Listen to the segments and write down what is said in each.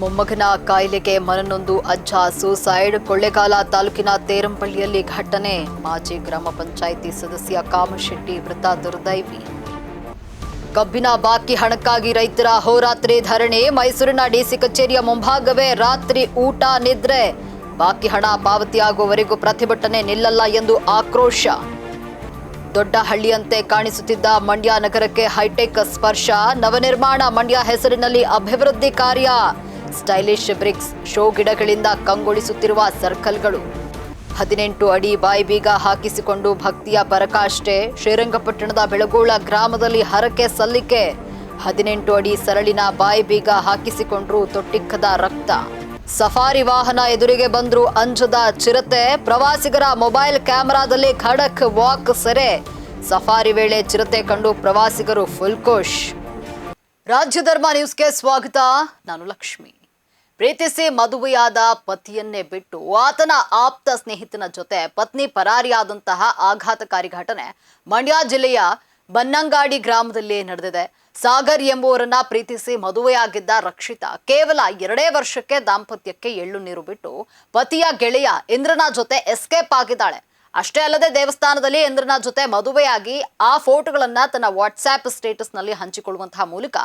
ಮೊಮ್ಮಗನ ಕಾಯಿಲೆಗೆ ಮನನೊಂದು ಅಜ್ಜ ಸೂಸೈಡ್. ಕೊಳ್ಳೇಗಾಲ ತಾಲೂಕಿನ ತೇರಂಪಳ್ಳಿಯಲ್ಲಿ ಘಟನೆ. ಮಾಜಿ ಗ್ರಾಮ ಪಂಚಾಯಿತಿ ಸದಸ್ಯ ಕಾಮಶೆಟ್ಟಿ ಮೃತ ದುರ್ದೈವಿ. ಕಬ್ಬಿನ ಬಾಕಿ ಹಣಕ್ಕಾಗಿ ರೈತರ ಹೋರಾತ್ರಿ ಧರಣಿ. ಮೈಸೂರಿನ ಡಿಸಿ ಕಚೇರಿಯ ಮುಂಭಾಗವೇ ರಾತ್ರಿ ಊಟ ನಿದ್ರೆ. ಬಾಕಿ ಹಣ ಪಾವತಿಯಾಗುವವರೆಗೂ ಪ್ರತಿಭಟನೆ ನಿಲ್ಲಲ್ಲ ಎಂದು ಆಕ್ರೋಶ. ದೊಡ್ಡ ಹಳ್ಳಿಯಂತೆ ಕಾಣಿಸುತ್ತಿದ್ದ ಮಂಡ್ಯ ನಗರಕ್ಕೆ ಹೈಟೆಕ್ ಸ್ಪರ್ಶ. ನವನಿರ್ಮಾಣ ಮಂಡ್ಯ ಹೆಸರಿನಲ್ಲಿ ಅಭಿವೃದ್ಧಿ ಕಾರ್ಯ. ಸ್ಟೈಲಿಶ್ ಬ್ರಿಕ್ಸ್, ಶೋ ಗಿಡಗಳಿಂದ ಕಂಗೊಳಿಸುತ್ತಿರುವ ಸರ್ಕಲ್ಗಳು. 18 ಅಡಿ ಬಾಯಿ ಬೀಗ ಹಾಕಿಸಿಕೊಂಡು ಭಕ್ತಿಯ ಪರಕಾಷ್ಠೆ. ಶ್ರೀರಂಗಪಟ್ಟಣದ ಬೆಳಗೋಳ ಗ್ರಾಮದಲ್ಲಿ ಹರಕೆ ಸಲ್ಲಿಕೆ. 18 ಅಡಿ ಸರಳಿನ ಬಾಯಿ ಬೀಗ ಹಾಕಿಸಿಕೊಂಡ್ರು ತೊಟ್ಟಿಕ್ಕದ ರಕ್ತ. ಸಫಾರಿ ವಾಹನ ಎದುರಿಗೆ ಬಂದ್ರು ಅಂಜದ ಚಿರತೆ. ಪ್ರವಾಸಿಗರ ಮೊಬೈಲ್ ಕ್ಯಾಮೆರಾದಲ್ಲಿ ಖಡಕ್ ವಾಕ್ ಸೆರೆ. ಸಫಾರಿ ವೇಳೆ ಚಿರತೆ ಕಂಡು ಪ್ರವಾಸಿಗರು ಫುಲ್ ಖುಷ್. ರಾಜ್ಯಧರ್ಮ ನ್ಯೂಸ್ಗೆ ಸ್ವಾಗತ. ನಾನು ಲಕ್ಷ್ಮಿ. ಪ್ರೀತಿಸಿ ಮದುವೆಯಾದ ಪತಿಯನ್ನೇ ಬಿಟ್ಟು ಆತನ ಆಪ್ತ ಸ್ನೇಹಿತನ ಜೊತೆ ಪತ್ನಿ ಪರಾರಿಯಾದಂತಹ ಆಘಾತಕಾರಿ ಘಟನೆ ಮಂಡ್ಯ ಜಿಲ್ಲೆಯ ಬನ್ನಂಗಾಡಿ ಗ್ರಾಮದಲ್ಲಿ ನಡೆದಿದೆ. ಸಾಗರ್ ಎಂಬುವರನ್ನ ಪ್ರೀತಿಸಿ ಮದುವೆಯಾಗಿದ್ದ ರಕ್ಷಿತಾ ಕೇವಲ 2 ವರ್ಷಕ್ಕೆ ದಾಂಪತ್ಯಕ್ಕೆ ಎಳ್ಳು ನೀರು ಬಿಟ್ಟು ಪತಿಯ ಗೆಳೆಯ ಇಂದ್ರನ ಜೊತೆ ಎಸ್ಕೇಪ್ ಆಗಿದ್ದಾಳೆ. ಅಷ್ಟೇ ಅಲ್ಲದೆ ದೇವಸ್ಥಾನದಲ್ಲಿ ಇಂದ್ರನ ಜೊತೆ ಮದುವೆಯಾಗಿ ಆ ಫೋಟೋಗಳನ್ನ ತನ್ನ ವಾಟ್ಸ್ಆಪ್ ಸ್ಟೇಟಸ್ನಲ್ಲಿ ಹಂಚಿಕೊಳ್ಳುವಂತಹ ಮೂಲಕ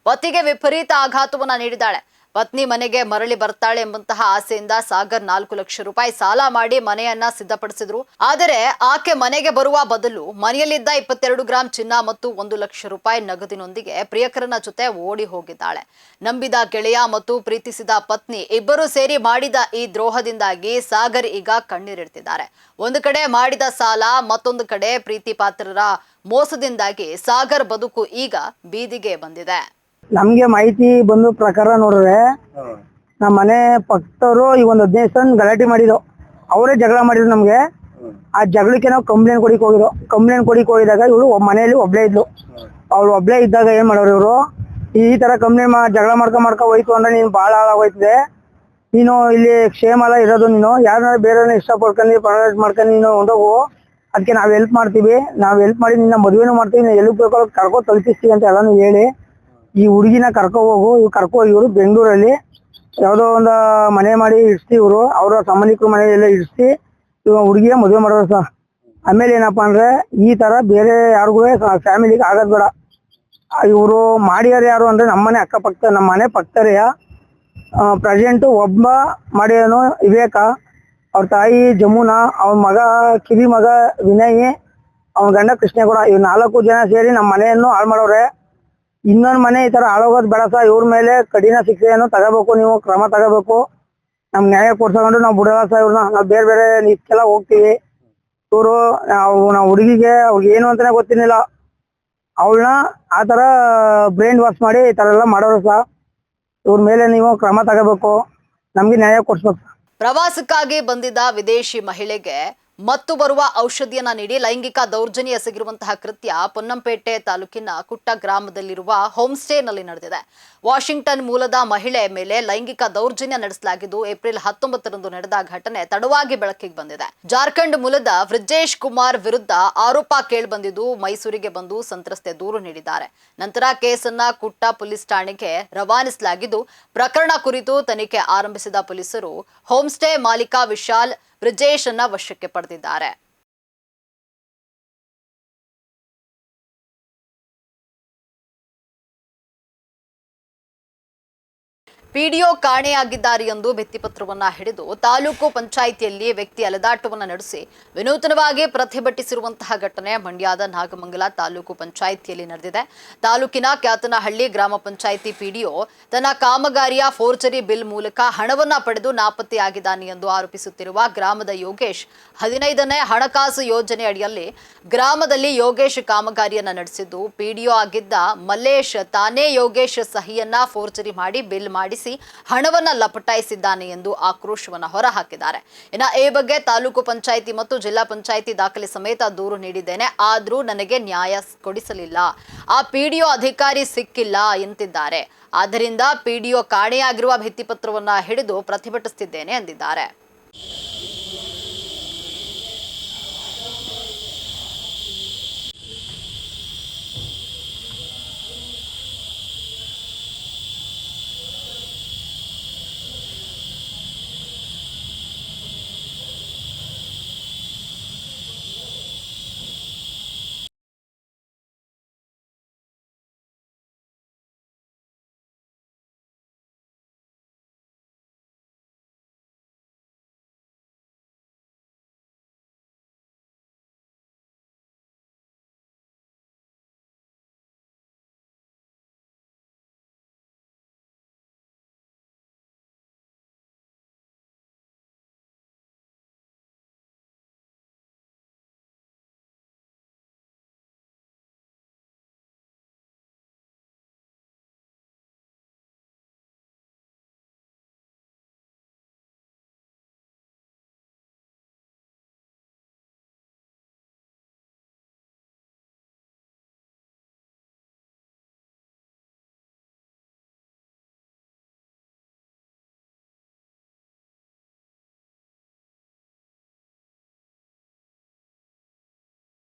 ಪತಿಗೆ ವಿಪರೀತ ಆಘಾತವನ್ನ ನೀಡಿದ್ದಾಳೆ. ಪತ್ನಿ ಮನೆಗೆ ಮರಳಿ ಬರ್ತಾಳೆ ಎಂಬಂತಹ ಆಸೆಯಿಂದ ಸಾಗರ್ 4 ಲಕ್ಷ ರೂಪಾಯಿ ಸಾಲ ಮಾಡಿ ಮನೆಯನ್ನ ಸಿದ್ಧಪಡಿಸಿದ್ರು. ಆದರೆ ಆಕೆ ಮನೆಗೆ ಬರುವ ಬದಲು ಮನೆಯಲ್ಲಿದ್ದ 22 ಗ್ರಾಂ ಚಿನ್ನ ಮತ್ತು 1 ಲಕ್ಷ ರೂಪಾಯಿ ನಗದಿನೊಂದಿಗೆ ಪ್ರಿಯಕರನ ಜೊತೆ ಓಡಿ ಹೋಗಿದ್ದಾಳೆ. ನಂಬಿದ ಗೆಳೆಯ ಮತ್ತು ಪ್ರೀತಿಸಿದ ಪತ್ನಿ ಇಬ್ಬರು ಸೇರಿ ಮಾಡಿದ ಈ ದ್ರೋಹದಿಂದಾಗಿ ಸಾಗರ್ ಈಗ ಕಣ್ಣೀರಿಡ್ತಿದ್ದಾರೆ. ಒಂದು ಕಡೆ ಮಾಡಿದ ಸಾಲ, ಮತ್ತೊಂದು ಕಡೆ ಪ್ರೀತಿ ಪಾತ್ರರ ಮೋಸದಿಂದಾಗಿ ಸಾಗರ್ ಬದುಕು ಈಗ ಬೀದಿಗೆ ಬಂದಿದೆ. ನಮ್ಗೆ ಮಾಹಿತಿ ಬಂದ ಪ್ರಕಾರ ನೋಡಿದ್ರೆ ನಮ್ಮ ಮನೆ ಪಕ್ಕದವರು ಈ ಒಂದು 15 ಜನ ಗಲಾಟೆ ಮಾಡಿದ್ರು. ಅವರೇ ಜಗಳ ಮಾಡಿದ್ರು ನಮ್ಗೆ. ಆ ಜಗಳಕ್ಕೆ ನಾವು ಕಂಪ್ಲೇಂಟ್ ಕೊಡಿಕ್ ಹೋಗಿದ್ರು. ಕಂಪ್ಲೇಂಟ್ ಕೊಡಿಕ್ ಹೋಗಿದಾಗ ಇವರು ಮನೆಯಲ್ಲಿ ಒಬ್ಳೇ ಇದ್ಲು. ಅವ್ರು ಒಬ್ಳೇ ಇದ್ದಾಗ ಏನ್ ಮಾಡೋರು ಇವರು, ಈ ತರ ಕಂಪ್ಲೇಂಟ್ ಜಗಳ ಮಾಡ್ಕೊ ಹೋಯ್ತು ಅಂದ್ರೆ ನೀನು ಬಹಳ ಹಾಳಾಗೋಯ್ತದೆ, ನೀನು ಇಲ್ಲಿ ಕ್ಷೇಮ ಅಲ್ಲ ಇರೋದು, ನೀನು ಯಾರನ್ನ ಬೇರೆ ಇಷ್ಟಪಡ್ಕೊಂಡು ಪರ್ಮನೆಂಟ್ ಮಾಡ್ಕೊಂಡು ನೀನು ಹೊಂದೋಗು, ಅದಕ್ಕೆ ನಾವು ಹೆಲ್ಪ್ ಮಾಡ್ತೀವಿ, ನಾವು ಹೆಲ್ಪ್ ಮಾಡಿ ನಿನ್ನ ಮದುವೆನೂ ಮಾಡ್ತೀವಿ, ನೀನು ಎಲ್ಲಿ ಬೇಕೋ ಕರ್ಕೊ ತಲುಪಿಸ್ತೀವಿ ಅಂತ ಎಲ್ಲಾನು ಹೇಳಿ ಈ ಹುಡುಗಿನ ಕರ್ಕೊ ಹೋಗಿ ಇವರು ಬೆಂಗಳೂರಲ್ಲಿ ಯಾವುದೋ ಒಂದು ಮನೆ ಮಾಡಿ ಇಡ್ಸ್ತಿ, ಇವರು ಅವರ ಸಂಬಂಧಿಕರು ಮನೆಯೆಲ್ಲ ಇಡ್ಸಿ ಇವಾಗ ಹುಡುಗಿಯ ಮದುವೆ ಮಾಡೋರು ಸಹ. ಆಮೇಲೆ ಏನಪ್ಪಾ ಅಂದ್ರೆ ಈ ತರ ಬೇರೆ ಯಾರಿಗೂ ಫ್ಯಾಮಿಲಿಗೆ ಆಗೋದ್ ಬೇಡ. ಇವರು ಮಾಡಿದಾರೆ ಯಾರು ಅಂದ್ರೆ ನಮ್ಮನೆ ಅಕ್ಕಪಕ್ಕ, ನಮ್ಮ ಮನೆ ಪಕ್ಕದರೆಯ ಪ್ರೆಸೆಂಟ್ ಒಬ್ಬ ಮಾಡಿದನು ವಿವೇಕ, ಅವ್ರ ತಾಯಿ ಜಮುನಾ, ಅವನ ಮಗ ಕಿರಿ ಮಗ ವಿನಯ್, ಅವನ ಗಂಡ ಕೃಷ್ಣೇಗೌಡ, ಇವ್ 4 ಜನ ಸೇರಿ ನಮ್ಮ ಮನೆಯನ್ನು ಹಾಳು ಮಾಡೋರೆ. ಇನ್ನೊಂದು ಮನೆ ಈ ತರ ಹಾಳೋಗೋದ್ ಬೇಡ ಸಹ. ಇವ್ರ ಮೇಲೆ ಕಠಿಣ ಶಿಕ್ಷೆಯನ್ನು ತಗೋಬೇಕು, ನೀವು ಕ್ರಮ ತಗೋಬೇಕು. ನಮ್ ನ್ಯಾಯ ಕೊಡ್ಸ್ಕೊಂಡು ನಾವು ಬಿಡಲ್ಲ ಸಹ ಇವ್ರನ್ನ. ನಾವು ಬೇರೆ ಬೇರೆ ಇದಕ್ಕೆಲ್ಲ ಹೋಗ್ತೀವಿ. ಇವರು ನಾವು ಹುಡುಗಿಗೆ ಅವ್ರಿಗೆ ಏನು ಅಂತಾನೆ ಗೊತ್ತಿರ್ಲಿಲ್ಲ. ಅವಳನ್ನ ಆ ತರ ಬ್ರೈನ್ ವಾಶ್ ಮಾಡಿ ಈ ತರ ಎಲ್ಲ ಮಾಡೋರು ಸಹ. ಇವ್ರ ಮೇಲೆ ನೀವು ಕ್ರಮ ತಗೋಬೇಕು, ನಮ್ಗೆ ನ್ಯಾಯ ಕೊಡ್ಸ್ಬೇಕು. ಪ್ರವಾಸಕ್ಕಾಗಿ ಬಂದಿದ್ದ ವಿದೇಶಿ ಮಹಿಳೆಗೆ ಮತ್ತು ಬರುವ ಔಷಧಿಯನ್ನ ನೀಡಿ ಲೈಂಗಿಕ ದೌರ್ಜನ್ಯ ಎಸಗಿರುವಂತಹ ಕೃತ್ಯ ಪೊನ್ನಂಪೇಟೆ ತಾಲೂಕಿನ ಕುಟ್ಟ ಗ್ರಾಮದಲ್ಲಿರುವ ಹೋಮ್ ಸ್ಟೇನಲ್ಲಿ ನಡೆದಿದೆ. ವಾಷಿಂಗ್ಟನ್ ಮೂಲದ ಮಹಿಳೆ ಮೇಲೆ ಲೈಂಗಿಕ ದೌರ್ಜನ್ಯ ನಡೆಸಲಾಗಿದ್ದು ಏಪ್ರಿಲ್ 19ರಂದು ನಡೆದ ಘಟನೆ ತಡವಾಗಿ ಬೆಳಕಿಗೆ ಬಂದಿದೆ. ಜಾರ್ಖಂಡ್ ಮೂಲದ ವೃಜೇಶ್ ಕುಮಾರ್ ವಿರುದ್ಧ ಆರೋಪ ಕೇಳಿಬಂದಿದ್ದು ಮೈಸೂರಿಗೆ ಬಂದು ಸಂತ್ರಸ್ತೆ ದೂರು ನೀಡಿದ್ದಾರೆ. ನಂತರ ಕೇಸನ್ನ ಕುಟ್ಟ ಪೊಲೀಸ್ ಠಾಣೆಗೆ ರವಾನಿಸಲಾಗಿದ್ದು ಪ್ರಕರಣ ಕುರಿತು ತನಿಖೆ ಆರಂಭಿಸಿದ ಪೊಲೀಸರು ಹೋಮ್ ಸ್ಟೇ ಮಾಲೀಕ ವಿಶಾಲ್ ಬ್ರಿಜೇಶ್ ಅನ್ನ ವಶಕ್ಕೆ ಪಡೆದಿದ್ದಾರೆ. ಪಿಡಿಒ ಕಾಣೆಯಾಗಿದ್ದಾರೆ ಎಂದು ಭಿತ್ತಿಪತ್ರವನ್ನ ಹಿಡಿದು ತಾಲೂಕು ಪಂಚಾಯಿತಿಯಲ್ಲಿ ವ್ಯಕ್ತಿ ಅಲೆದಾಟವನ್ನ ನಡೆಸಿ ವಿನೂತನವಾಗಿ ಪ್ರತಿಭಟಿಸಿರುವಂತಹ ಘಟನೆ ಮಂಡ್ಯದ ನಾಗಮಂಗಲ ತಾಲೂಕು ಪಂಚಾಯಿತಿಯಲ್ಲಿ ನಡೆದಿದೆ. ತಾಲೂಕಿನ ಕ್ಯಾತನಹಳ್ಳಿ ಗ್ರಾಮ ಪಂಚಾಯಿತಿ ಪಿಡಿಒ ತನ್ನ ಕಾಮಗಾರಿಯ ಫೋರ್ಜರಿ ಬಿಲ್ ಮೂಲಕ ಹಣವನ್ನ ಪಡೆದು ನಾಪತ್ತೆಯಾಗಿದ್ದಾನೆ ಎಂದು ಆರೋಪಿಸುತ್ತಿರುವ ಗ್ರಾಮದ ಯೋಗೇಶ್ 15ನೇ ಹಣಕಾಸು ಯೋಜನೆ ಅಡಿಯಲ್ಲಿ ಗ್ರಾಮದಲ್ಲಿ ಯೋಗೇಶ್ ಕಾಮಗಾರಿಯನ್ನ ನಡೆಸಿದ್ದು ಪಿಡಿಒ ಆಗಿದ್ದ ಮಲ್ಲೇಶ್ ತಾನೇ ಯೋಗೇಶ್ ಸಹಿಯನ್ನ ಫೋರ್ಜರಿ ಮಾಡಿ ಬಿಲ್ ಮಾಡಿಸಿ ಹಣವನ್ನ ಲಪಟಾಯಿಸಿದ್ದಾನೆ ಎಂದು ಆಕ್ರೋಶವನ್ನ ಹೊರಹಾಕಿದ್ದಾರೆ. ಇನ್ನು ಈ ಬಗ್ಗೆ ತಾಲೂಕು ಪಂಚಾಯಿತಿ ಮತ್ತು ಜಿಲ್ಲಾ ಪಂಚಾಯಿತಿ ದಾಖಲೆ ಸಮೇತ ದೂರು ನೀಡಿದ್ದೇನೆ, ಆದ್ರೂ ನನಗೆ ನ್ಯಾಯ ಕೊಡಿಸಲಿಲ್ಲ, ಆ ಪಿಡಿಒ ಅಧಿಕಾರಿ ಸಿಕ್ಕಿಲ್ಲ ಎಂದಿದ್ದಾರೆ. ಆದ್ದರಿಂದ ಪಿಡಿಒ ಕಾಣೆಯಾಗಿರುವ ಭಿತ್ತಿಪತ್ರವನ್ನ ಹಿಡಿದು ಪ್ರತಿಭಟಿಸುತ್ತಿದ್ದೇನೆ ಎಂದಿದ್ದಾರೆ.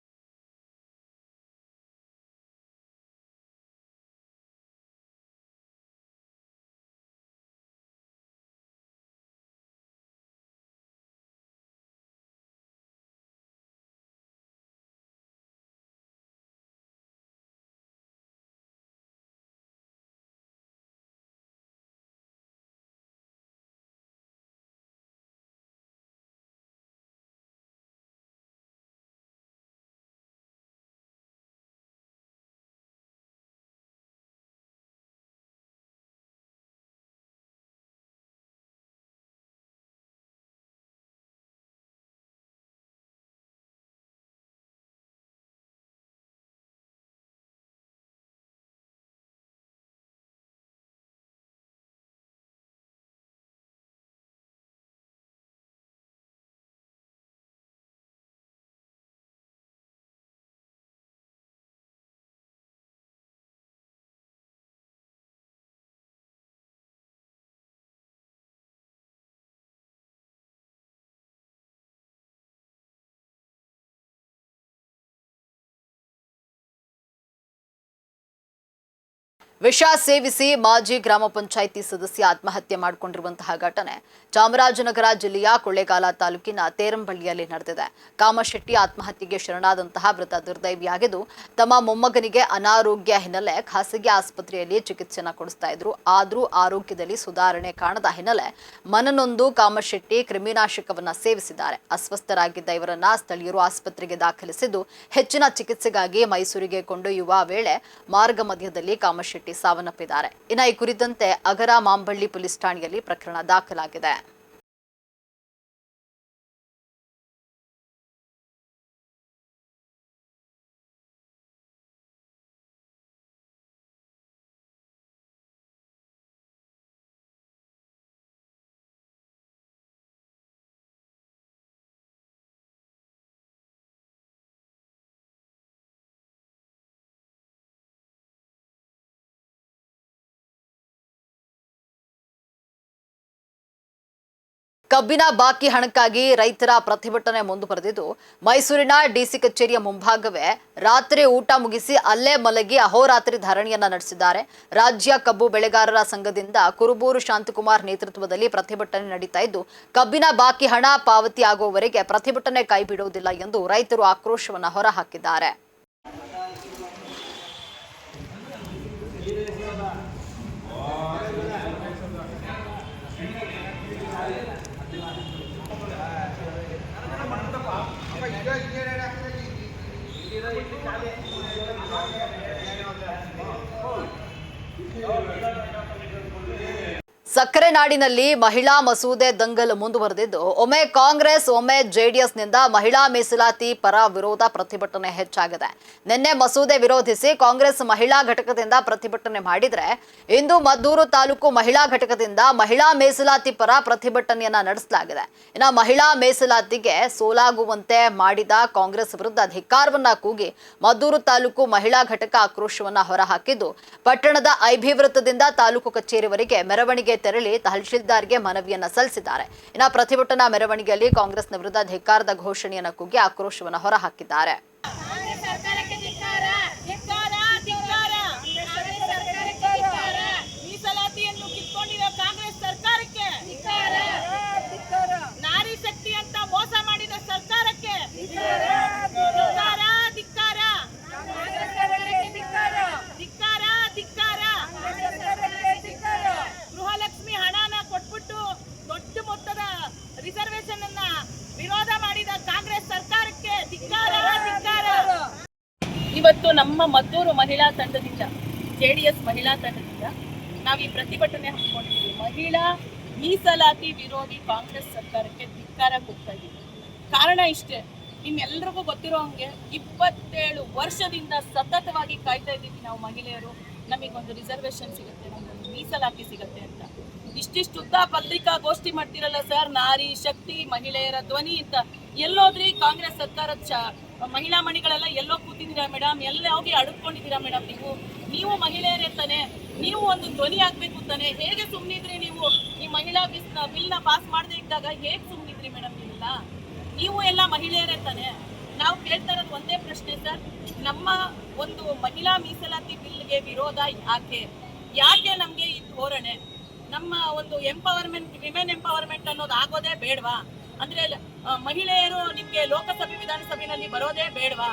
ವಿಷ ಸೇವಿಸಿ ಮಾಜಿ ಗ್ರಾಮ ಪಂಚಾಯಿತಿ ಸದಸ್ಯ ಆತ್ಮಹತ್ಯೆ ಮಾಡಿಕೊಂಡಿರುವಂತಹ ಘಟನೆ ಚಾಮರಾಜನಗರ ಜಿಲ್ಲೆಯ ಕೊಳ್ಳೇಗಾಲ ತಾಲೂಕಿನ ತೇರಂಬಳ್ಳಿಯಲ್ಲಿ ನಡೆದಿದೆ. ಕಾಮಶೆಟ್ಟಿ ಆತ್ಮಹತ್ಯೆಗೆ ಶರಣಾದಂತಹ ಮೃತ ದುರ್ದೈವಿಯಾಗಿದ್ದು, ತಮ್ಮ ಮೊಮ್ಮಗನಿಗೆ ಅನಾರೋಗ್ಯ ಹಿನ್ನೆಲೆ ಖಾಸಗಿ ಆಸ್ಪತ್ರೆಯಲ್ಲಿ ಚಿಕಿತ್ಸೆಯನ್ನು ಕೊಡಿಸ್ತಾ ಇದ್ರು. ಆದರೂ ಆರೋಗ್ಯದಲ್ಲಿ ಸುಧಾರಣೆ ಕಾಣದ ಹಿನ್ನೆಲೆ ಮನನೊಂದು ಕಾಮಶೆಟ್ಟಿ ಕ್ರಿಮಿನಾಶಕವನ್ನ ಸೇವಿಸಿದ್ದಾರೆ. ಅಸ್ವಸ್ಥರಾಗಿದ್ದ ಇವರನ್ನ ಸ್ಥಳೀಯರು ಆಸ್ಪತ್ರೆಗೆ ದಾಖಲಿಸಿದ್ದು, ಹೆಚ್ಚಿನ ಚಿಕಿತ್ಸೆಗಾಗಿ ಮೈಸೂರಿಗೆ ಕೊಂಡೊಯ್ಯುವ ವೇಳೆ ಮಾರ್ಗ ಮಧ್ಯದಲ್ಲಿ ಕಾಮಶೆಟ್ಟಿ ಸಾವನ್ನಪ್ಪಿದ್ದಾರೆ. ಇನ್ನು ಈ ಕುರಿತಂತೆ ಅಗರ ಮಾಂಬಳ್ಳಿ ಪೊಲೀಸ್ ಠಾಣೆಯಲ್ಲಿ ಪ್ರಕರಣ ದಾಖಲಾಗಿದೆ. ಕಬ್ಬಿನ ಬಾಕಿ ಹಣಕ್ಕಾಗಿ ರೈತರ ಪ್ರತಿಭಟನೆ ಮುಂದುವರೆದಿದ್ದು, ಮೈಸೂರಿನ ಡಿಸಿ ಕಚೇರಿಯ ಮುಂಭಾಗವೇ ರಾತ್ರಿ ಊಟ ಮುಗಿಸಿ ಅಲ್ಲೇ ಮಲಗಿ ಅಹೋರಾತ್ರಿ ಧರಣಿಯನ್ನ ನಡೆಸಿದ್ದಾರೆ. ರಾಜ್ಯ ಕಬ್ಬು ಬೆಳೆಗಾರರ ಸಂಘದಿಂದ ಕುರುಬೂರು ಶಾಂತಕುಮಾರ್ ನೇತೃತ್ವದಲ್ಲಿ ಪ್ರತಿಭಟನೆ ನಡೀತಾ ಇದ್ದು, ಕಬ್ಬಿನ ಬಾಕಿ ಹಣ ಪಾವತಿ ಆಗುವವರೆಗೆ ಪ್ರತಿಭಟನೆ ಕೈಬಿಡುವುದಿಲ್ಲ ಎಂದು ರೈತರು ಆಕ್ರೋಶವನ್ನು ಹೊರಹಾಕಿದ್ದಾರೆ. ಸಕ್ಕರೆ ನಾಡಿನಲ್ಲಿ ಮಹಿಳಾ ಮಸೂದೆ ದಂಗಲ್ ಮುಂದುವರೆದಿದ್ದು, ಒಮ್ಮೆ ಕಾಂಗ್ರೆಸ್ ಒಮ್ಮೆ ಜೆಡಿಎಸ್ನಿಂದ ಮಹಿಳಾ ಮೀಸಲಾತಿ ಪರ ವಿರೋಧ ಪ್ರತಿಭಟನೆ ಹೆಚ್ಚಾಗಿದೆ. ನಿನ್ನೆ ಮಸೂದೆ ವಿರೋಧಿಸಿ ಕಾಂಗ್ರೆಸ್ ಮಹಿಳಾ ಘಟಕದಿಂದ ಪ್ರತಿಭಟನೆ ಮಾಡಿದ್ರೆ, ಇಂದು ಮದ್ದೂರು ತಾಲೂಕು ಮಹಿಳಾ ಘಟಕದಿಂದ ಮಹಿಳಾ ಮೀಸಲಾತಿ ಪರ ಪ್ರತಿಭಟನೆಯನ್ನ ನಡೆಸಲಾಗಿದೆ. ಇನ್ನು ಮಹಿಳಾ ಮೀಸಲಾತಿಗೆ ಸೋಲಾಗುವಂತೆ ಮಾಡಿದ ಕಾಂಗ್ರೆಸ್ ವಿರುದ್ಧ ಧಿಕ್ಕಾರವನ್ನ ಕೂಗಿ ಮದ್ದೂರು ತಾಲೂಕು ಮಹಿಳಾ ಘಟಕ ಆಕ್ರೋಶವನ್ನ ಹೊರಹಾಕಿದ್ದು, ಪಟ್ಟಣದ ಐಬಿ ವೃತ್ತದಿಂದ ತಾಲೂಕು ಕಚೇರಿವರೆಗೆ ಮೆರವಣಿಗೆ ತೆರಳಿ ತಹಶೀಲ್ದಾರ್ಗೆ ಮನವಿಯನ್ನ ಸಲ್ಲಿಸಿದ್ದಾರೆ. ಇನ್ನು ಪ್ರತಿಭಟನಾ ಮೆರವಣಿಗೆಯಲ್ಲಿ ಕಾಂಗ್ರೆಸ್ನ ವಿರುದ್ಧ ಧಿಕ್ಕಾರದ ಘೋಷಣೆಯನ್ನು ಕೂಗಿ ಆಕ್ರೋಶವನ್ನು ಹೊರಹಾಕಿದ್ದಾರೆ. ಮೀಸಲಾತಿಯನ್ನು ಕಿತ್ಕೊಂಡಿರೋ ಕಾಂಗ್ರೆಸ್ ಸರ್ಕಾರಕ್ಕೆ, ನಾರಿ ಶಕ್ತಿ ಅಂತ ಮೋಸ ಮಾಡಿದ ಸರ್ಕಾರಕ್ಕೆ ಗೃಹಲಕ್ಷ್ಮಿ ಹಣನ ಕೊಟ್ಬಿಟ್ಟು ದೊಡ್ಡ ಮೊತ್ತದ ರಿಸರ್ವೇಶನ್ ಅನ್ನ ವಿರೋಧ ಮಾಡಿದ ಕಾಂಗ್ರೆಸ್ ಸರ್ಕಾರಕ್ಕೆ ಧಿಕ್ಕಾರ. ಇವತ್ತು ನಮ್ಮ ಮದ್ದೂರು ಮಹಿಳಾ ತಂಡದಿಂದ, ಜೆಡಿಎಸ್ ಮಹಿಳಾ ತಂಡದಿಂದ ನಾವು ಈ ಪ್ರತಿಭಟನೆ ಹಮ್ಮಿಕೊಂಡಿದ್ದೀವಿ. ಮಹಿಳಾ ಮೀಸಲಾತಿ ವಿರೋಧಿ ಕಾಂಗ್ರೆಸ್ ಸರ್ಕಾರಕ್ಕೆ ಧಿಕ್ಕಾರ ಕೊಡ್ತಾ ಇದ್ದೀವಿ. ಕಾರಣ ಇಷ್ಟೇ, ನಿಮ್ಮೆಲ್ಲರಿಗೂ ಗೊತ್ತಿರೋ ಹಂಗೆ 27 ವರ್ಷದಿಂದ ಸತತವಾಗಿ ಕಾಯ್ತಾ ಇದ್ದೀವಿ ನಾವು ಮಹಿಳೆಯರು, ನಮಗೊಂದು ರಿಸರ್ವೇಶನ್ ಸಿಗುತ್ತೆ, ನಮಗೊಂದು ಮೀಸಲಾತಿ ಸಿಗುತ್ತೆ ಅಂತ. ಇಷ್ಟಿಷ್ಟು ಉದ್ದ ಪತ್ರಿಕಾಗೋಷ್ಠಿ ಮಾಡ್ತಿರಲ್ಲ ಸರ್, ನಾರಿ ಶಕ್ತಿ, ಮಹಿಳೆಯರ ಧ್ವನಿ ಅಂತ. ಎಲ್ಲೋದ್ರಿ ಕಾಂಗ್ರೆಸ್ ಸರ್ಕಾರದ ಮಹಿಳಾ ಮಣಿಗಳೆಲ್ಲ ಎಲ್ಲೋ ಕೂತಿದ್ದೀರಾ ಮೇಡಮ್? ಎಲ್ಲ ಹೋಗಿ ಅಡುಕೊಂಡಿದ್ದೀರಾ ಮೇಡಮ್? ನೀವು ಮಹಿಳೆಯರೇ ತಾನೆ, ನೀವು ಒಂದು ಧ್ವನಿ ಆಗ್ಬೇಕು ತಾನೆ. ಹೇಗೆ ಸುಮ್ಮನಿದ್ರಿ ನೀವು? ಈ ಮಹಿಳಾ ಬಿಲ್ನ ಪಾಸ್ ಮಾಡದೇ ಇದ್ದಾಗ ಹೇಗೆ ಸುಮ್ಮನಿದ್ರಿ ಮೇಡಮ್? ನೀವು ಎಲ್ಲ ಮಹಿಳೆಯರೇ ತಾನೆ. ನಾವು ಕೇಳ್ತಾ ಇರೋದು ಒಂದೇ ಪ್ರಶ್ನೆ ಸರ್, ನಮ್ಮ ಒಂದು ಮಹಿಳಾ ಮೀಸಲಾತಿ ಬಿಲ್ಗೆ ವಿರೋಧ ಯಾಕೆ ನಮಗೆ ಈ ಧೋರಣೆ? ನಮ್ಮ ಒಂದು ಎಂಪವರ್ಮೆಂಟ್, ವಿಮೆನ್ ಎಂಪವರ್ಮೆಂಟ್ ಅನ್ನೋದು ಆಗೋದೇ ಬೇಡವಾ? ಅಂದ್ರೆ ಮಹಿಳೆಯರು ನಿಮ್ಗೆ ಲೋಕಸಭೆ ವಿಧಾನಸಭೆಯಲ್ಲಿ ಬರೋದೇ ಬೇಡವಾ?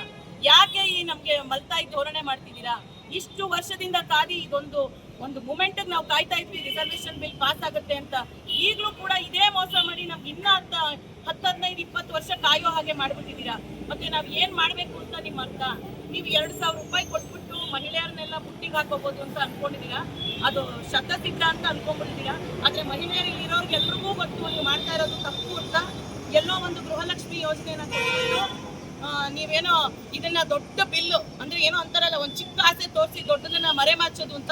ಯಾಕೆ ಈ ನಮ್ಗೆ ಮಲ್ತಾಯಿ ಧೋರಣೆ ಮಾಡ್ತಿದ್ದೀರಾ? ಇಷ್ಟು ವರ್ಷದಿಂದ ಕಾದಿ ಒಂದು ಮೂಮೆಂಟ್ ನಾವು ಕಾಯ್ತಾ ಇದ್ವಿ, ರಿಸರ್ವೇಶನ್ ಬಿಲ್ ಪಾಸ್ ಆಗುತ್ತೆ ಅಂತ. ಈಗಲೂ ಕೂಡ ಇದೇ ಮೋಸ ಮಾಡಿ ನಮ್ಗೆ ಇನ್ನ 10-15-20 ವರ್ಷ ಕಾಯೋ ಹಾಗೆ ಮಾಡ್ಬಿಟ್ಟಿದ್ದೀರಾ. ಮತ್ತೆ ನಾವ್ ಏನ್ ಮಾಡ್ಬೇಕು ಅಂತ ನಿಮ್ ಅರ್ಥ? ನೀವು 2,000 ರೂಪಾಯಿ ಕೊಟ್ಬಿಟ್ಟು ಮಹಿಳೆಯರನ್ನೆಲ್ಲ ಬುಟ್ಟಿಗೆ ಹಾಕೋಬಹುದು ಅಂತ ಅನ್ಕೊಂಡಿದ್ದೀರಾ? ಅದು ಶತಸಿದ್ಧ ಅಂತ ಅನ್ಕೊಂಡ್ಬಿಟ್ಟಿದ್ದೀರಾ. ಆದ್ರೆ ಮಹಿಳೆಯರು ಇರೋರ್ಗೆ ಎಲ್ರಿಗೂ ಗೊತ್ತು ನೀವು ಮಾಡ್ತಾ ಇರೋದು ತಪ್ಪು ಅಂತ. ಎಲ್ಲೋ ಒಂದು ಗೃಹಲಕ್ಷ್ಮಿ ಯೋಜನೆನ ನೀವೇನೋ ಇದನ್ನ ದೊಡ್ಡ ಬಿಲ್ಲು ಅಂದ್ರೆ ಏನೋ ಅಂತಾರಲ್ಲ, ಒಂದ್ ಚಿಕ್ಕ ಆಸೆ ತೋರಿಸಿ ದೊಡ್ಡದನ್ನ ಮರೆಮಾಚೋದು ಅಂತ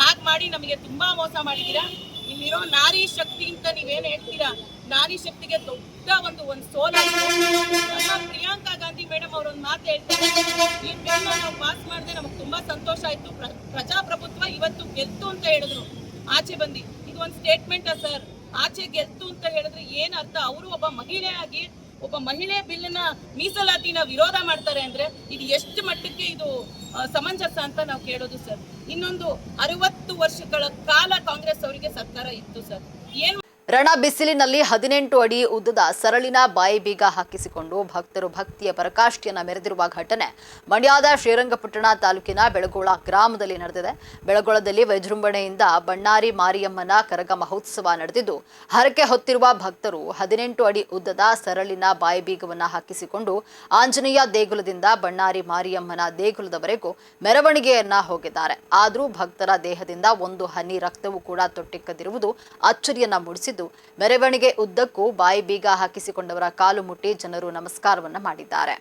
ಹಾಗೆ ಮಾಡಿ ನಮಗೆ ತುಂಬಾ ಮೋಸ ಮಾಡಿದೀರಾ. ಇಲ್ಲಿರೋ ನಾರಿ ಶಕ್ತಿ ಅಂತ ನೀವೇನ್ ಹೇಳ್ತೀರಾ, ನಾರಿ ಶಕ್ತಿಗೆ ದೊಡ್ಡ ಒಂದು ಸೋಲಾಯಿತು. ನಮ್ಮ ಪ್ರಿಯಾಂಕಾ ಗಾಂಧಿ ಮೇಡಮ್ ಅವರೊಂದು ಮಾತು ಹೇಳ್ತಾರೆ, ಈ ಬಿಲ್ ನಾವು ಪಾಸ್ ಮಾಡಿದ್ರೆ ನಮಗೆ ತುಂಬಾ ಸಂತೋಷ ಆಯ್ತು, ಪ್ರಜಾಪ್ರಭುತ್ವ ಇವತ್ತು ಗೆಲ್ತು ಅಂತ ಹೇಳಿದ್ರು. ಆಚೆ ಬಂದು ಇದು ಒಂದು ಸ್ಟೇಟ್ಮೆಂಟ್ ಸರ್, ಆಚೆ ಗೆಲ್ತು ಅಂತ ಹೇಳಿದ್ರೆ ಏನ್ ಅರ್ಥ? ಅವರು ಒಬ್ಬ ಮಹಿಳೆಯಾಗಿ ಒಬ್ಬ ಮಹಿಳೆ ಬಿಲ್ನ ಮೀಸಲಾತಿನ ವಿರೋಧ ಮಾಡ್ತಾರೆ ಅಂದ್ರೆ ಇದು ಎಷ್ಟು ಮಟ್ಟಕ್ಕೆ ಇದು ಸಮಂಜಸ ಅಂತ ನಾವು ಕೇಳೋದು ಸರ್. ಇನ್ನೊಂದು 60 ವರ್ಷಗಳ ಕಾಲ ಕಾಂಗ್ರೆಸ್ ಅವರಿಗೆ ಸರ್ಕಾರ ಇತ್ತು ಸರ್. ಏನ್ ರಣ ಬಿಸಿಲಿನಲ್ಲಿ 18 ಅಡಿ ಉದ್ದದ ಸರಳಿನ ಬಾಯಿ ಬೀಗ ಹಾಕಿಸಿಕೊಂಡು ಭಕ್ತರು ಭಕ್ತಿಯ ಪರಾಕಾಷ್ಠೆಯನ್ನ ಮೆರೆದಿರುವ ಘಟನೆ ಮಂಡ್ಯದ ಶ್ರೀರಂಗಪಟ್ಟಣ ತಾಲೂಕಿನ ಬೆಳಗೋಳ ಗ್ರಾಮದಲ್ಲಿ ನಡೆದಿದೆ. ಬೆಳಗೋಳದಲ್ಲಿ ವಿಜೃಂಭಣೆಯಿಂದ ಬಣ್ಣಾರಿ ಮಾರಿಯಮ್ಮನ ಕರಗ ಮಹೋತ್ಸವ ನಡೆದಿದ್ದು, ಹರಕೆ ಹೊತ್ತಿರುವ ಭಕ್ತರು 18 ಅಡಿ ಉದ್ದದ ಸರಳಿನ ಬಾಯಿ ಬೀಗವನ್ನು ಹಾಕಿಸಿಕೊಂಡು ಆಂಜನೇಯ ದೇಗುಲದಿಂದ ಬಣ್ಣಾರಿ ಮಾರಿಯಮ್ಮನ ದೇಗುಲದವರೆಗೂ ಮೆರವಣಿಗೆಯನ್ನ ಹೋಗಿದ್ದಾರೆ. ಆದರೂ ಭಕ್ತರ ದೇಹದಿಂದ ಒಂದು ಹನಿ ರಕ್ತವೂ ಕೂಡ ತೊಟ್ಟಿಕ್ಕದಿರುವುದು ಅಚ್ಚರಿಯನ್ನ ಮೂಡಿಸಿದ್ದು, ಮೆರವಣಿಗೆ ಉದ್ದಕ್ಕೂ ಬಾಯಿ ಬೀಗ ಹಾಕಿಸಿಕೊಂಡವರ ಕಾಲು ಮುಟ್ಟಿ ಜನರು ನಮಸ್ಕಾರವನ್ನ ಮಾಡಿದ್ದಾರೆ.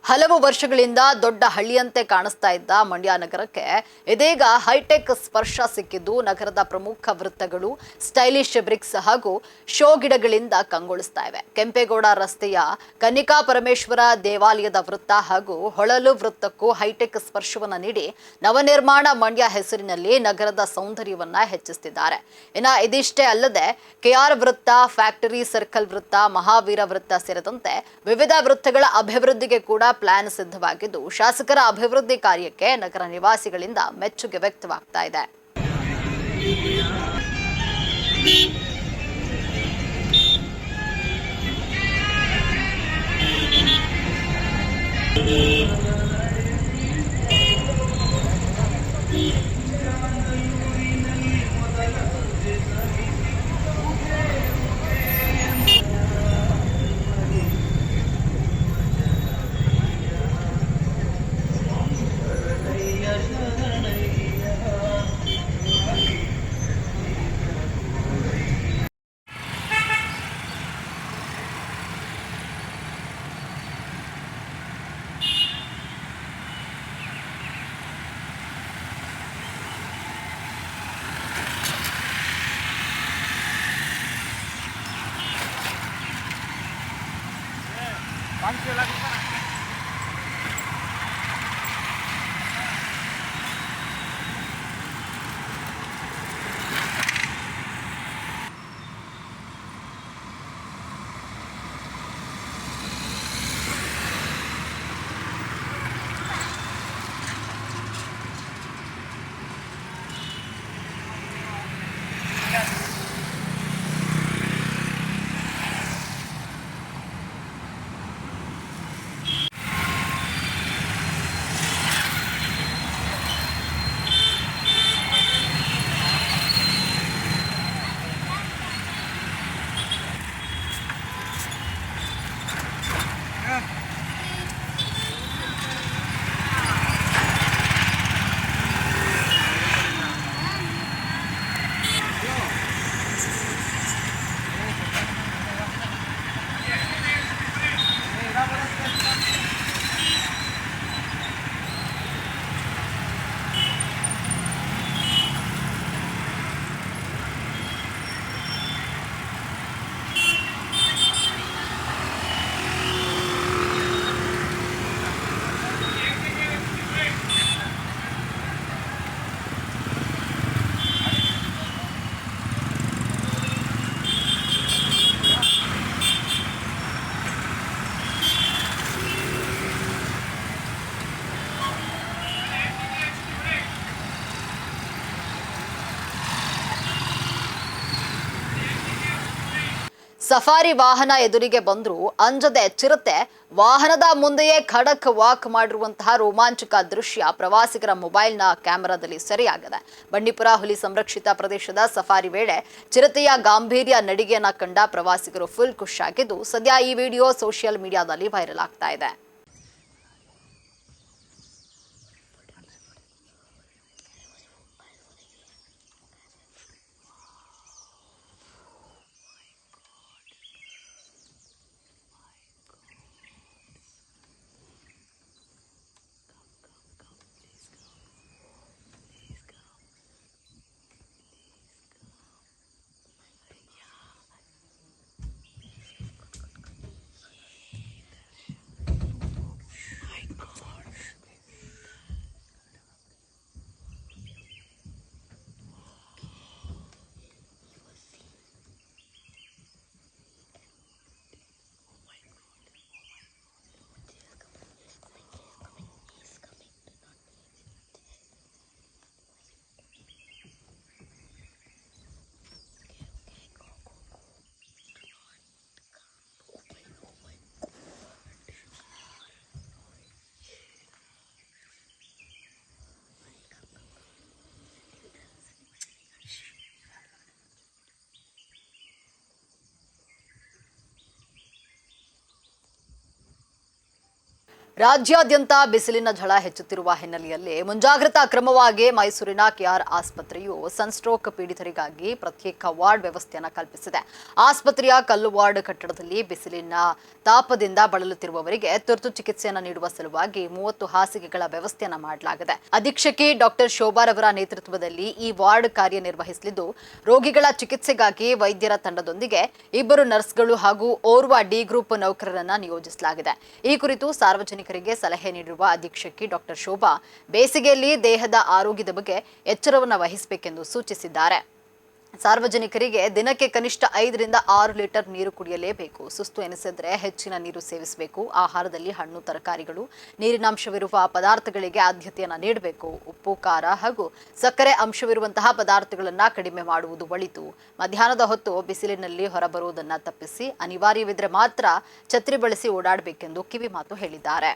ಹಲವು ವರ್ಷಗಳಿಂದ ದೊಡ್ಡ ಹಳ್ಳಿಯಂತೆ ಕಾಣಿಸ್ತಾ ಇದ್ದ ಮಂಡ್ಯ ನಗರಕ್ಕೆ ಇದೀಗ ಹೈಟೆಕ್ ಸ್ಪರ್ಶ ಸಿಕ್ಕಿದ್ದು, ನಗರದ ಪ್ರಮುಖ ವೃತ್ತಗಳು ಸ್ಟೈಲಿಶ್ ಬ್ರಿಕ್ಸ್ ಹಾಗೂ ಶೋ ಗಿಡಗಳಿಂದ ಕಂಗೊಳಿಸ್ತಾ ಇವೆ. ಕೆಂಪೇಗೌಡ ರಸ್ತೆಯ ಕನ್ನಿಕಾ ಪರಮೇಶ್ವರ ದೇವಾಲಯದ ವೃತ್ತ ಹಾಗೂ ಹೊಳಲು ವೃತ್ತಕ್ಕೂ ಹೈಟೆಕ್ ಸ್ಪರ್ಶವನ್ನ ನೀಡಿ ನವನಿರ್ಮಾಣ ಮಂಡ್ಯ ಹೆಸರಿನಲ್ಲಿ ನಗರದ ಸೌಂದರ್ಯವನ್ನ ಹೆಚ್ಚಿಸುತ್ತಿದ್ದಾರೆ. ಇನ್ನು ಇದಿಷ್ಟೇ ಅಲ್ಲದೆ ಕೆಆರ್ ವೃತ್ತ, ಫ್ಯಾಕ್ಟರಿ ಸರ್ಕಲ್ ವೃತ್ತ, ಮಹಾವೀರ ವೃತ್ತ ಸೇರಿದಂತೆ ವಿವಿಧ ವೃತ್ತಗಳ ಅಭಿವೃದ್ಧಿಗೆ ಕೂಡ ಪ್ಲಾನ್ ಸಿದ್ಧವಾಗಿದ್ದು, ಶಾಸಕರ ಅಭಿವೃದ್ಧಿ ಕಾರ್ಯಕ್ಕೆ ನಗರ ನಿವಾಸಿಗಳಿಂದ ಮೆಚ್ಚುಗೆ ವ್ಯಕ್ತವಾಗ್ತಾ ಇದೆ. ಸಫಾರಿ ವಾಹನ ಎದುರಿಗೆ ಬಂದರೂ ಅಂಜದೆ ಚಿರತೆ ವಾಹನದ ಮುಂದೆಯೇ ಖಡಕ್ ವಾಕ್ ಮಾಡಿರುವಂತಹ ರೋಮಾಂಚಕ ದೃಶ್ಯ ಪ್ರವಾಸಿಗರ ಮೊಬೈಲ್ನ ಕ್ಯಾಮೆರಾದಲ್ಲಿ ಸೆರೆಯಾಗಿದೆ. ಬಂಡೀಪುರ ಹುಲಿ ಸಂರಕ್ಷಿತ ಪ್ರದೇಶದ ಸಫಾರಿ ವೇಳೆ ಚಿರತೆಯ ಗಾಂಭೀರ್ಯ ನಡಿಗೆಯನ್ನ ಕಂಡ ಪ್ರವಾಸಿಗರು ಫುಲ್ ಖುಷಿಯಾಗಿದ್ದು, ಸದ್ಯ ಈ ವಿಡಿಯೋ ಸೋಷಿಯಲ್ ಮೀಡಿಯಾದಲ್ಲಿ ವೈರಲ್ ಆಗ್ತಾ ಇದೆ. ರಾಜ್ಯಾದ್ಯಂತ ಬಿಸಿಲಿನ ಝಳ ಹೆಚ್ಚುತ್ತಿರುವ ಹಿನ್ನೆಲೆಯಲ್ಲಿ ಮುಂಜಾಗ್ರತಾ ಕ್ರಮವಾಗಿ ಮೈಸೂರಿನ ಕೆಆರ್ ಆಸ್ಪತ್ರೆಯು ಸನ್ಸ್ಟ್ರೋಕ್ ಪೀಡಿತರಿಗಾಗಿ ಪ್ರತ್ಯೇಕ ವಾರ್ಡ್ ವ್ಯವಸ್ಥೆಯನ್ನು ಕಲ್ಪಿಸಿದೆ. ಆಸ್ಪತ್ರೆಯ ಕಲ್ಲು ವಾರ್ಡ್ ಕಟ್ಟಡದಲ್ಲಿ ಬಿಸಿಲಿನ ತಾಪದಿಂದ ಬಳಲುತ್ತಿರುವವರಿಗೆ ತುರ್ತು ಚಿಕಿತ್ಸೆಯನ್ನು ನೀಡುವ ಸಲುವಾಗಿ 30 ಹಾಸಿಗೆಗಳ ವ್ಯವಸ್ಥೆಯನ್ನು ಮಾಡಲಾಗಿದೆ. ಅಧೀಕ್ಷಕಿ ಡಾಕ್ಟರ್ ಶೋಭಾರವರ ನೇತೃತ್ವದಲ್ಲಿ ಈ ವಾರ್ಡ್ ಕಾರ್ಯನಿರ್ವಹಿಸಲಿದ್ದು, ರೋಗಿಗಳ ಚಿಕಿತ್ಸೆಗಾಗಿ ವೈದ್ಯರ ತಂಡದೊಂದಿಗೆ 2 ನರ್ಸ್ಗಳು ಹಾಗೂ ಓರ್ವ ಡಿ ಗ್ರೂಪ್ ನೌಕರರನ್ನು ನಿಯೋಜಿಸಲಾಗಿದೆ. ಈ ಕುರಿತು ಸಾರ್ವಜನಿಕರಿಗೆ ಸಲಹೆ ನೀಡಿರುವ ಅಧೀಕ್ಷಕಿ ಡಾಕ್ಟರ್ ಶೋಭಾ ಬೇಸಿಗೆಯಲ್ಲಿ ದೇಹದ ಆರೋಗ್ಯದ ಬಗ್ಗೆ ಎಚ್ಚರವನ್ನು ವಹಿಸಬೇಕೆಂದು ಸೂಚಿಸಿದ್ದಾರೆ. ಸಾರ್ವಜನಿಕರಿಗೆ ದಿನಕ್ಕೆ ಕನಿಷ್ಠ 5 ರಿಂದ 6 ಲೀಟರ್ ನೀರು ಕುಡಿಯಲೇಬೇಕು. ಸುಸ್ತು ಎನಿಸಿದ್ರೆ ಹೆಚ್ಚಿನ ನೀರು ಸೇವಿಸಬೇಕು. ಆಹಾರದಲ್ಲಿ ಹಣ್ಣು ತರಕಾರಿಗಳು, ನೀರಿನಾಂಶವಿರುವ ಪದಾರ್ಥಗಳಿಗೆ ಆದ್ಯತೆಯನ್ನು ನೀಡಬೇಕು. ಉಪ್ಪು, ಖಾರ ಹಾಗೂ ಸಕ್ಕರೆ ಅಂಶವಿರುವಂತಹ ಪದಾರ್ಥಗಳನ್ನು ಕಡಿಮೆ ಮಾಡುವುದು ಒಳಿತು. ಮಧ್ಯಾಹ್ನದ ಹೊತ್ತು ಬಿಸಿಲಿನಲ್ಲಿ ಹೊರಬರುವುದನ್ನು ತಪ್ಪಿಸಿ ಅನಿವಾರ್ಯವಿದ್ರೆ ಮಾತ್ರ ಛತ್ರಿ ಬಳಸಿ ಓಡಾಡಬೇಕೆಂದು ಕಿವಿ ಮಾತು ಹೇಳಿದ್ದಾರೆ.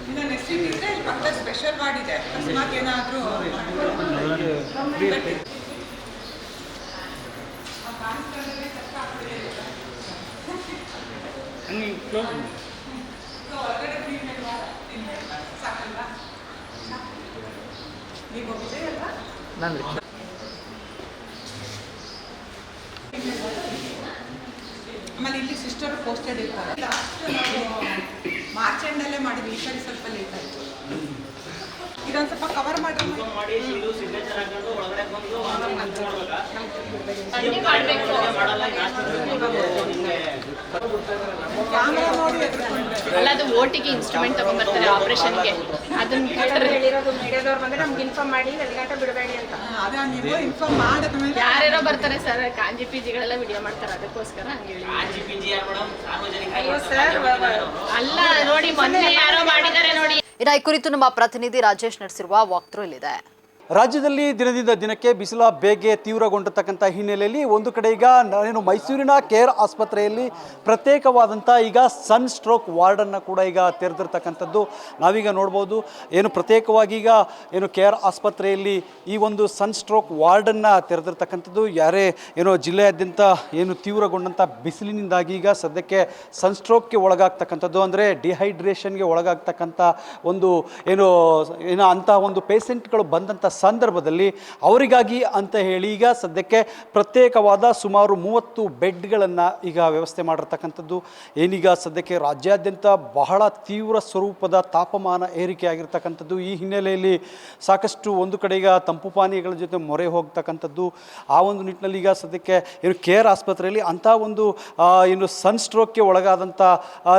ಇನ್ನು ನೆಕ್ಸ್ಟ್ ವೀಕ್ ಇದ್ರೆ ಇಲ್ಲಿ ಪಕ್ಕದ ಸ್ಪೆಷಲ್ ವಾರ್ಡ್ ಇದೆ. ಅಕಸ್ಮಾತ್ ಏನಾದರೂ ಸಾಕಲ್ವಾ? ನೀವು ಹೋಗಿದ್ದೆ ಅಲ್ವಾ? ಆಮೇಲೆ ಇಲ್ಲಿ ಸಿಸ್ಟರ್ ಪೋಸ್ಟೆಡ್ ಇರ್ತಾರೆ. ಲಾಸ್ಟ್ ನಾವು ಮಾರ್ಚ್ ಎಂಡಲ್ಲೇ ಮಾಡಿದ್ವಿ. ಈ ಸರಿ ಸ್ವಲ್ಪ ಲೇಟ್ ಆಯಿತು. ಇದೊಂದು ಸ್ವಲ್ಪ ಕವರ್ ಮಾಡಿ ಕ್ಯಾಮ್ರಾ ನೋಡಿ ಅಲ್ಲ, ಅದು ಓಟಿಗೆ ಇನ್ಸ್ಟ್ರೂಮೆಂಟ್ ತಗೊಂಡ್ಬರ್ತಾರೆ ಆಪರೇಷನ್ಗೆ. ಅದನ್ನ ಹೇಳಿರೋದು ಮೀಡಿಯಾದವ್ರು ಬಂದ್ರೆ ನಮ್ಗೆ ಇನ್ಫಾರ್ಮ್ ಮಾಡಿ ಗಲಾಟೆ ಬಿಡಬೇಡಿ ಅಂತ. ಅದೇ ನೀವು ಇನ್ಫಾರ್ಮ್ ಮಾಡಿದ್ಮೇಲೆ ಯಾರ್ಯಾರೋ ಬರ್ತಾರೆ ಸರ್, ಕಾಂಜಿ ಪಿಜಿಗಳೆಲ್ಲ ವಿಡಿಯೋ ಮಾಡ್ತಾರೆ. ಅದಕ್ಕೋಸ್ಕರ ಹಂಗೆ ಹೇಳಿ. ಅಯ್ಯೋ ಸರ್, ಅಲ್ಲ ನೋಡಿ, ಮೊನ್ನೆ ಯಾರೋ ಮಾಡಿದ್ದಾರೆ ನೋಡಿ. ಇನ್ನು ಈ ಕುರಿತು ನಮ್ಮ ಪ್ರತಿನಿಧಿ ರಾಜೇಶ್ ನಡೆಸಿರುವ ವಾಕ್ ಥ್ರೂ ಇಲ್ಲಿದೆ. ರಾಜ್ಯದಲ್ಲಿ ದಿನದಿಂದ ದಿನಕ್ಕೆ ಬಿಸಿಲ ಬೇಗೆ ತೀವ್ರಗೊಂಡಿರ್ತಕ್ಕಂಥ ಹಿನ್ನೆಲೆಯಲ್ಲಿ ಒಂದು ಕಡೆ ಈಗ ಏನು ಮೈಸೂರಿನ ಕೇರ್ ಆಸ್ಪತ್ರೆಯಲ್ಲಿ ಪ್ರತ್ಯೇಕವಾದಂಥ ಈಗ ಸನ್ ಸ್ಟ್ರೋಕ್ ವಾರ್ಡನ್ನು ಕೂಡ ಈಗ ತೆರೆದಿರ್ತಕ್ಕಂಥದ್ದು ನಾವೀಗ ನೋಡ್ಬೋದು. ಏನು ಪ್ರತ್ಯೇಕವಾಗಿ ಈಗ ಏನು ಕೇರ್ ಆಸ್ಪತ್ರೆಯಲ್ಲಿ ಈ ಒಂದು ಸನ್ ಸ್ಟ್ರೋಕ್ ವಾರ್ಡನ್ನು ತೆರೆದಿರ್ತಕ್ಕಂಥದ್ದು. ಯಾರೇ ಏನೋ ಜಿಲ್ಲೆಯಾದ್ಯಂತ ಏನು ತೀವ್ರಗೊಂಡಂಥ ಬಿಸಿಲಿನಿಂದಾಗಿ ಈಗ ಸದ್ಯಕ್ಕೆ ಸನ್ ಸ್ಟ್ರೋಕ್ಗೆ ಒಳಗಾಗ್ತಕ್ಕಂಥದ್ದು, ಅಂದರೆ ಡಿಹೈಡ್ರೇಷನ್ಗೆ ಒಳಗಾಗ್ತಕ್ಕಂಥ ಒಂದು ಏನು ಅಂಥ ಒಂದು ಪೇಷೆಂಟ್ಗಳು ಬಂದಂಥ ಸಂದರ್ಭದಲ್ಲಿ ಅವರಿಗಾಗಿ ಅಂತ ಹೇಳಿ ಈಗ ಸದ್ಯಕ್ಕೆ ಪ್ರತ್ಯೇಕವಾದ ಸುಮಾರು 30 ಬೆಡ್ಗಳನ್ನು ಈಗ ವ್ಯವಸ್ಥೆ ಮಾಡಿರ್ತಕ್ಕಂಥದ್ದು. ಏನೀಗ ಸದ್ಯಕ್ಕೆ ರಾಜ್ಯಾದ್ಯಂತ ಬಹಳ ತೀವ್ರ ಸ್ವರೂಪದ ತಾಪಮಾನ ಏರಿಕೆಯಾಗಿರ್ತಕ್ಕಂಥದ್ದು. ಈ ಹಿನ್ನೆಲೆಯಲ್ಲಿ ಸಾಕಷ್ಟು ಒಂದು ಕಡೆ ಈಗ ತಂಪು ಪಾನೀಯಗಳ ಜೊತೆ ಮೊರೆ ಹೋಗ್ತಕ್ಕಂಥದ್ದು. ಆ ಒಂದು ನಿಟ್ಟಿನಲ್ಲಿ ಈಗ ಸದ್ಯಕ್ಕೆ ಏನು ಕೇರ್ ಆಸ್ಪತ್ರೆಯಲ್ಲಿ ಅಂಥ ಒಂದು ಏನು ಸನ್ ಸ್ಟ್ರೋಕ್ಗೆ ಒಳಗಾದಂಥ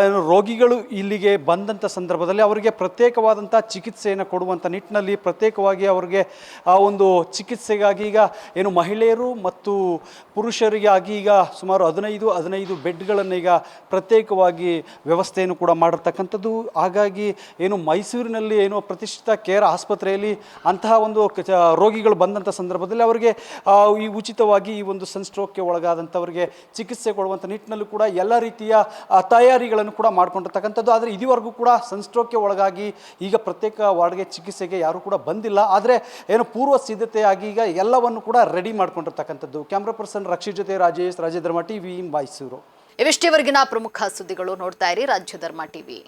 ಏನು ರೋಗಿಗಳು ಇಲ್ಲಿಗೆ ಬಂದಂಥ ಸಂದರ್ಭದಲ್ಲಿ ಅವರಿಗೆ ಪ್ರತ್ಯೇಕವಾದಂಥ ಚಿಕಿತ್ಸೆಯನ್ನು ಕೊಡುವಂಥ ನಿಟ್ಟಿನಲ್ಲಿ ಪ್ರತ್ಯೇಕವಾಗಿ ಅವರಿಗೆ ಆ ಒಂದು ಚಿಕಿತ್ಸೆಗಾಗಿ ಈಗ ಏನು ಮಹಿಳೆಯರು ಮತ್ತು ಪುರುಷರಿಗಾಗಿ ಈಗ ಸುಮಾರು 15 ಬೆಡ್ಗಳನ್ನು ಈಗ ಪ್ರತ್ಯೇಕವಾಗಿ ವ್ಯವಸ್ಥೆಯನ್ನು ಕೂಡ ಮಾಡಿರ್ತಕ್ಕಂಥದ್ದು. ಹಾಗಾಗಿ ಏನು ಮೈಸೂರಿನಲ್ಲಿ ಏನು ಪ್ರತಿಷ್ಠಿತ ಕೇರ್ ಆಸ್ಪತ್ರೆಯಲ್ಲಿ ಅಂತಹ ಒಂದು ರೋಗಿಗಳು ಬಂದಂಥ ಸಂದರ್ಭದಲ್ಲಿ ಅವರಿಗೆ ಈ ಉಚಿತವಾಗಿ ಈ ಒಂದು ಸನ್ ಸ್ಟ್ರೋಕ್ಗೆ ಒಳಗಾದಂಥವರಿಗೆ ಚಿಕಿತ್ಸೆ ಕೊಡುವಂಥ ನಿಟ್ಟಿನಲ್ಲೂ ಕೂಡ ಎಲ್ಲ ರೀತಿಯ ತಯಾರಿಗಳನ್ನು ಕೂಡ ಮಾಡ್ಕೊಂಡಿರ್ತಕ್ಕಂಥದ್ದು. ಆದರೆ ಇದುವರೆಗೂ ಕೂಡ ಸನ್ ಸ್ಟ್ರೋಕ್ಗೆ ಒಳಗಾಗಿ ಈಗ ಪ್ರತ್ಯೇಕ ವಾರ್ಡ್ಗೆ ಚಿಕಿತ್ಸೆಗೆ ಯಾರೂ ಕೂಡ ಬಂದಿಲ್ಲ. ಆದರೆ ಏನು ಪೂರ್ವ ಸಿದ್ಧತೆಯಾಗಿ ಈಗ ಎಲ್ಲವನ್ನು ಕೂಡ ರೆಡಿ ಮಾಡ್ಕೊಂಡಿರ್ತಕ್ಕಂಥದ್ದು. ಕ್ಯಾಮ್ರಾ ಪರ್ಸನ್ ರಕ್ಷಿತ್ ಜೊತೆ ರಾಜೇಶ್ ಧರ್ಮ ಟಿವಿ ಮೈಸೂರು. ಇವಿಷ್ಟೇವರೆಗಿನ ಪ್ರಮುಖ ಸುದ್ದಿಗಳು ನೋಡ್ತಾ ಇರಿ ರಾಜ್ಯ ಧರ್ಮ ಟಿವಿ.